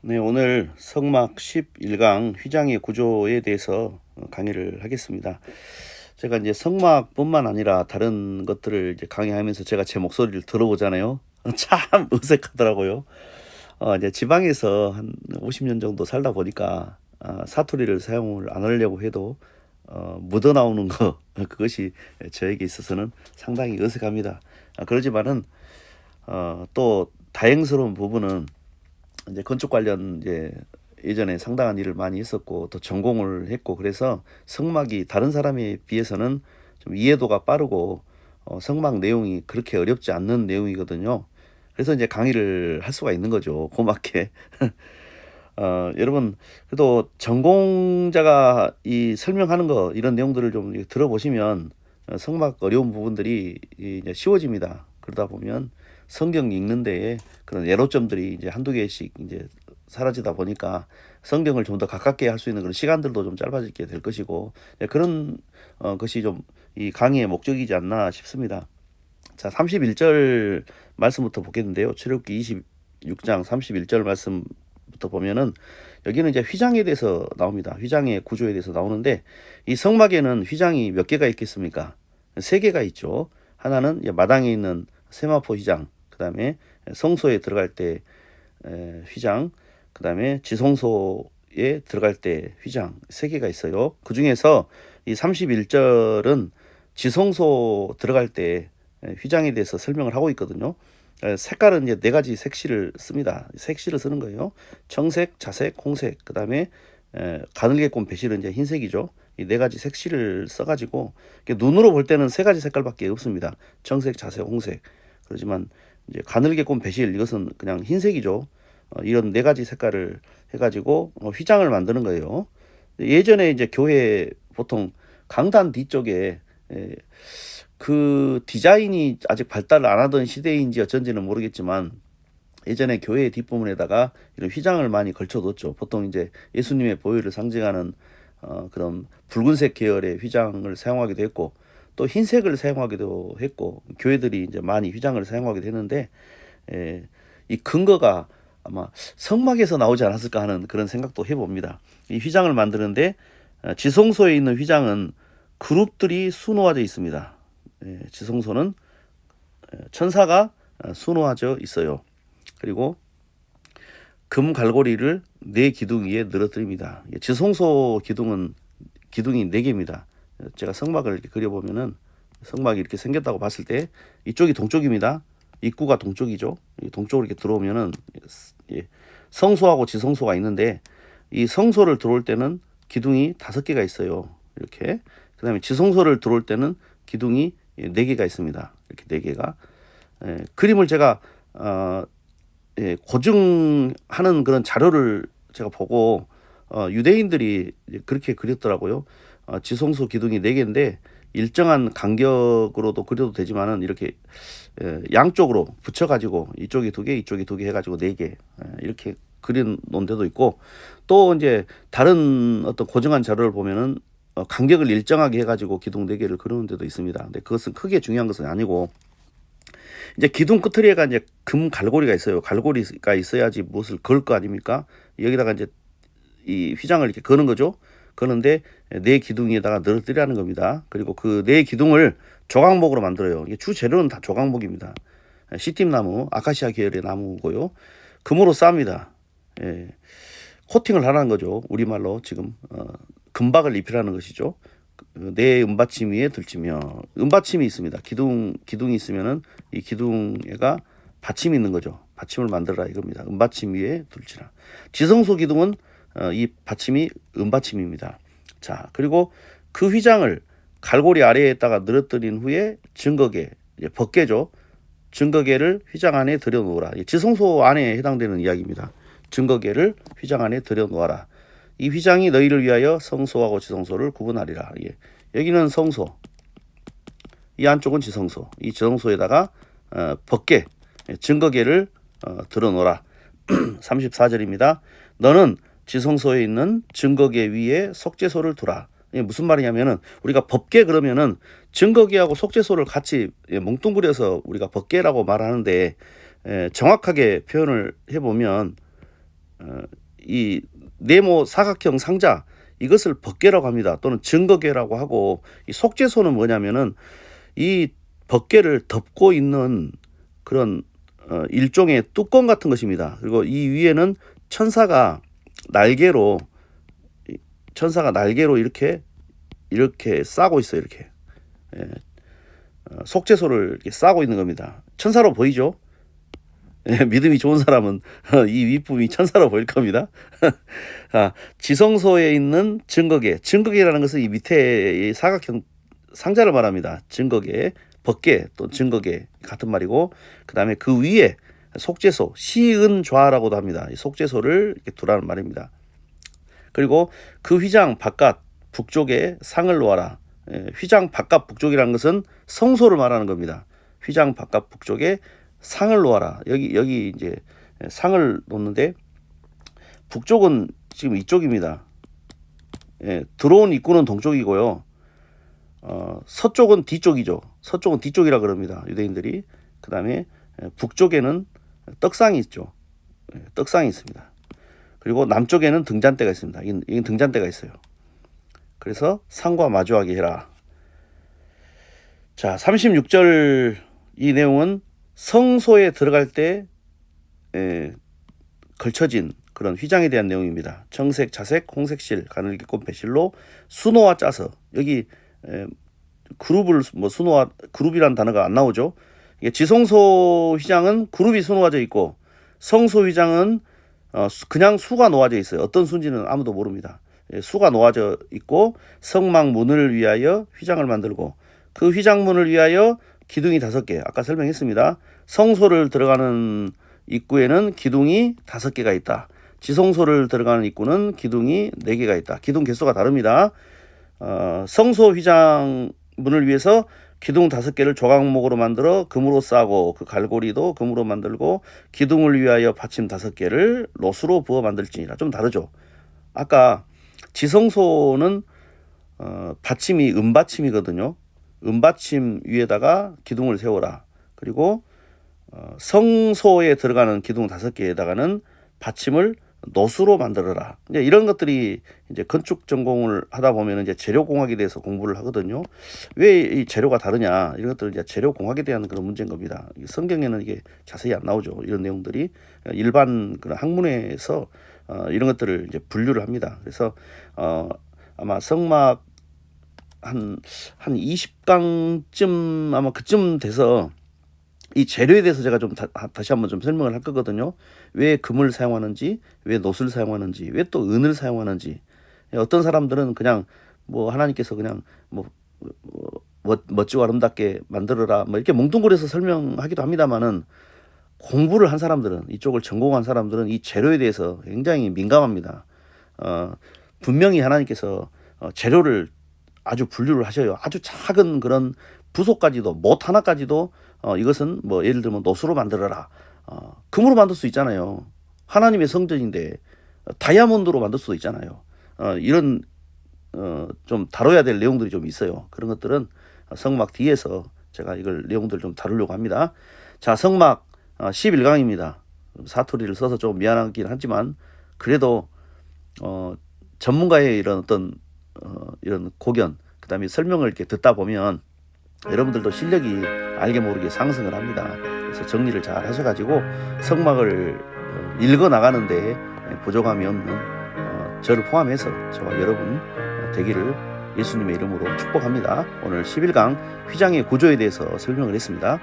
네, 오늘 성막 11강 휘장의 구조에 대해서 강의를 하겠습니다. 제가 이제 성막뿐만 아니라 다른 것들을 이제 강의하면서 제가 제 목소리를 들어보잖아요. 참 어색하더라고요. 이제 지방에서 한 50년 정도 살다 보니까 사투리를 사용을 안 하려고 해도 묻어 나오는 거 그것이 저에게 있어서는 상당히 어색합니다. 그러지만은 또 다행스러운 부분은 이제 건축 관련 이제 예전에 상당한 일을 많이 했었고 또 전공을 했고 그래서 성막이 다른 사람에 비해서는 좀 이해도가 빠르고 성막 내용이 그렇게 어렵지 않는 내용이거든요. 그래서 이제 강의를 할 수가 있는 거죠. 고맙게. 여러분 그래도 전공자가 이 설명하는 거 이런 내용들을 좀 들어보시면 성막 어려운 부분들이 이제 쉬워집니다. 그러다 보면 성경 읽는 데에 그런 예로점들이 이제 한두 개씩 이제 사라지다 보니까 성경을 좀 더 가깝게 할 수 있는 그런 시간들도 좀 짧아지게 될 것이고 그런 것이 좀 이 강의의 목적이지 않나 싶습니다. 자, 31절 말씀부터 보겠는데요. 출애굽기 26장 31절 말씀부터 보면은 여기는 이제 휘장에 대해서 나옵니다. 휘장의 구조에 대해서 나오는데 이 성막에는 휘장이 몇 개가 있겠습니까? 세 개가 있죠. 하나는 마당에 있는 세마포 휘장, 그 다음에 성소에 들어갈 때 휘장, 그 다음에 지성소에 들어갈 때 휘장 세 개가 있어요. 그 중에서 이 31절은 지성소 들어갈 때 휘장에 대해서 설명을 하고 있거든요. 색깔은 이제 네 가지 색실을 씁니다. 색실을 쓰는 거예요. 청색, 자색, 홍색, 그 다음에 가늘게 꼰 배실은 이제 흰색이죠. 이 네 가지 색실을 써가지고 눈으로 볼 때는 세 가지 색깔밖에 없습니다. 청색, 자색, 홍색. 그렇지만 이제 가늘게 꼰 배실 이것은 그냥 흰색이죠. 이런 네 가지 색깔을 해가지고 휘장을 만드는 거예요. 예전에 이제 교회 보통 강단 뒤쪽에 그 디자인이 아직 발달을 안 하던 시대인지 어쩐지는 모르겠지만 예전에 교회 뒷부분에다가 이런 휘장을 많이 걸쳐뒀죠. 보통 이제 예수님의 보혈을 상징하는 그런 붉은색 계열의 휘장을 사용하기도 했고 또 흰색을 사용하기도 했고 교회들이 이제 많이 휘장을 사용하기도 했는데 이 근거가 아마 성막에서 나오지 않았을까 하는 그런 생각도 해봅니다. 이 휘장을 만드는데 지성소에 있는 휘장은 그룹들이 수놓아져 있습니다. 지성소는 천사가 수놓아져 있어요. 그리고 금 갈고리를 네 기둥 위에 늘어뜨립니다. 지성소 기둥이 네 개입니다. 제가 성막을 이렇게 그려보면은 성막이 이렇게 생겼다고 봤을 때 이쪽이 동쪽입니다. 입구가 동쪽이죠. 동쪽으로 이렇게 들어오면은 성소하고 지성소가 있는데 이 성소를 들어올 때는 기둥이 5개가 있어요. 이렇게. 그다음에 지성소를 들어올 때는 기둥이 4개가 있습니다. 이렇게 4개가. 그림을 제가 고증하는 그런 자료를 제가 보고 유대인들이 그렇게 그렸더라고요. 지성소 기둥이 4개인데 일정한 간격으로도 그려도 되지만은 이렇게 양쪽으로 붙여가지고 이쪽이 2개, 이쪽이 2개 해가지고 4개 이렇게 그린 논 데도 있고 또 이제 다른 어떤 고정한 자료를 보면은 간격을 일정하게 해가지고 기둥 4개를 그리는 데도 있습니다. 근데 그것은 크게 중요한 것은 아니고 이제 기둥 끝트리에가 이제 금 갈고리가 있어요. 갈고리가 있어야지 무엇을 걸 거 아닙니까? 여기다가 이제 이 휘장을 이렇게 거는 거죠. 그런데 네 기둥에다가 늘어뜨리라는 겁니다. 그리고 그 네 기둥을 조각목으로 만들어요. 이게 주 재료는 다 조각목입니다. 시팀나무, 아카시아 계열의 나무고요. 금으로 쌉니다. 코팅을 하라는 거죠. 우리말로 지금 금박을 입히라는 것이죠. 네 은받침 위에 들치며 은받침이 있습니다. 기둥이 있으면은 이 기둥에가 받침이 있는 거죠. 받침을 만들어라 이겁니다. 은받침 위에 들치라. 지성소 기둥은 이 받침이 은받침입니다. 자, 그리고 그 휘장을 갈고리 아래에다가 늘어뜨린 후에 증거계, 벗개죠. 증거계를 휘장 안에 들여놓으라. 지성소 안에 해당되는 이야기입니다. 증거계를 휘장 안에 들여놓아라. 이 휘장이 너희를 위하여 성소하고 지성소를 구분하리라. 여기는 성소, 이 안쪽은 지성소. 이 지성소에다가 벗개, 증거계를 들어놓으라. 34절입니다. 너는 지성소에 있는 증거계 위에 속죄소를 두라. 이게 무슨 말이냐면은 우리가 법계 그러면은 증거계하고 속죄소를 같이 뭉뚱그려서 우리가 법계라고 말하는데 정확하게 표현을 해보면 이 네모 사각형 상자, 이것을 법궤라고 합니다. 또는 증거궤라고 하고, 이 속죄소는 뭐냐면은 이 법궤를 덮고 있는 그런 일종의 뚜껑 같은 것입니다. 그리고 이 위에는 천사가 날개로 이렇게 싸고 있어요. 이렇게 속죄소를 이렇게 싸고 있는 겁니다. 천사로 보이죠? 믿음이 좋은 사람은 이 윗부분이 천사로 보일 겁니다. 지성소에 있는 증거궤라는 것은 이 밑에 이 사각형 상자를 말합니다. 증거궤, 법궤 또 증거궤 같은 말이고, 그 다음에 그 위에 속죄소, 시은좌라고도 합니다. 이 속죄소를 이렇게 두라는 말입니다. 그리고 그 휘장 바깥 북쪽에 상을 놓아라. 휘장 바깥 북쪽이라는 것은 성소를 말하는 겁니다. 휘장 바깥 북쪽에 상을 놓아라. 여기 이제 상을 놓는데, 북쪽은 지금 이쪽입니다. 들어온 입구는 동쪽이고요. 서쪽은 뒤쪽이죠. 서쪽은 뒤쪽이라 그럽니다. 유대인들이. 그 다음에 북쪽에는 떡상이 있죠. 떡상이 있습니다. 그리고 남쪽에는 등잔대가 있습니다. 이건 등잔대가 있어요. 그래서 상과 마주하게 해라. 자, 36절 이 내용은 성소에 들어갈 때 걸쳐진 그런 휘장에 대한 내용입니다. 청색, 자색, 홍색실, 가늘게 꼰 배실로 수노와 짜서, 여기 그룹을 수노와 그룹이라는 단어가 안 나오죠. 이게 지성소 휘장은 그룹이 수놓아져 있고, 성소 휘장은 그냥 수가 놓아져 있어요. 어떤 수인지는 아무도 모릅니다. 수가 놓아져 있고, 성막 문을 위하여 휘장을 만들고, 그 휘장문을 위하여 기둥이 5개, 아까 설명했습니다. 성소를 들어가는 입구에는 기둥이 5개가 있다. 지성소를 들어가는 입구는 기둥이 4개가 있다. 기둥 개수가 다릅니다. 성소 휘장문을 위해서 기둥 5개를 조각목으로 만들어 금으로 싸고, 그 갈고리도 금으로 만들고, 기둥을 위하여 받침 5개를 롯으로 부어 만들지니라. 좀 다르죠. 아까 지성소는 받침이 은받침이거든요. 은받침 위에다가 기둥을 세워라. 그리고 성소에 들어가는 기둥 5개에다가는 받침을 놋으로 만들어라. 이제 이런 것들이 이제 건축 전공을 하다 보면 이제 재료공학에 대해서 공부를 하거든요. 왜 이 재료가 다르냐, 이런 것들은 이제 재료공학에 대한 그런 문제인 겁니다. 성경에는 이게 자세히 안 나오죠. 이런 내용들이 일반 그런 학문에서 이런 것들을 이제 분류를 합니다. 그래서 아마 성막 한 20강쯤 아마 그쯤 돼서 이 재료에 대해서 제가 좀 다시 한번 좀 설명을 할 거거든요. 왜 금을 사용하는지, 왜 놋을 사용하는지, 왜 또 은을 사용하는지. 어떤 사람들은 그냥 뭐 하나님께서 그냥 뭐 멋지고 아름답게 만들어라 뭐 이렇게 뭉뚱그려서 설명하기도 합니다만은, 공부를 한 사람들은, 이쪽을 전공한 사람들은 이 재료에 대해서 굉장히 민감합니다. 분명히 하나님께서 재료를 아주 분류를 하셔요. 아주 작은 그런 부속까지도, 못 하나까지도 이것은 뭐 예를 들면 놋으로 만들어라. 금으로 만들 수 있잖아요. 하나님의 성전인데 다이아몬드로 만들 수도 있잖아요. 이런 좀 다뤄야 될 내용들이 좀 있어요. 그런 것들은 성막 뒤에서 제가 이걸 내용들을 좀 다루려고 합니다. 자, 성막 11강입니다. 사투리를 써서 좀 미안하긴 하지만, 그래도 전문가의 이런 어떤 이런 고견, 그 다음에 설명을 이렇게 듣다 보면 여러분들도 실력이 알게 모르게 상승을 합니다. 그래서 정리를 잘 하셔가지고 성막을 읽어 나가는데 부족함이 없는 저를 포함해서 저와 여러분 되기를 예수님의 이름으로 축복합니다. 오늘 11강 휘장의 구조에 대해서 설명을 했습니다.